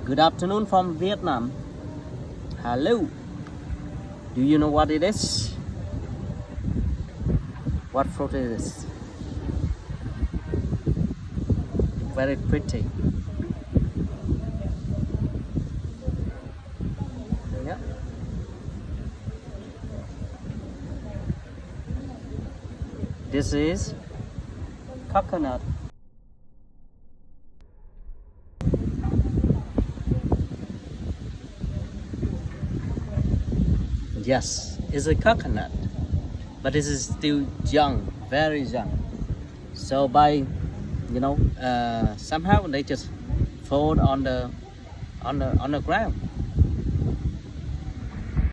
Good afternoon from Vietnam. Hello. Do you know what it is? What fruit it is? Very pretty. Yeah. This is coconut. Yes, it's a coconut, but it is still young, very young. So by somehow they just fall on the ground.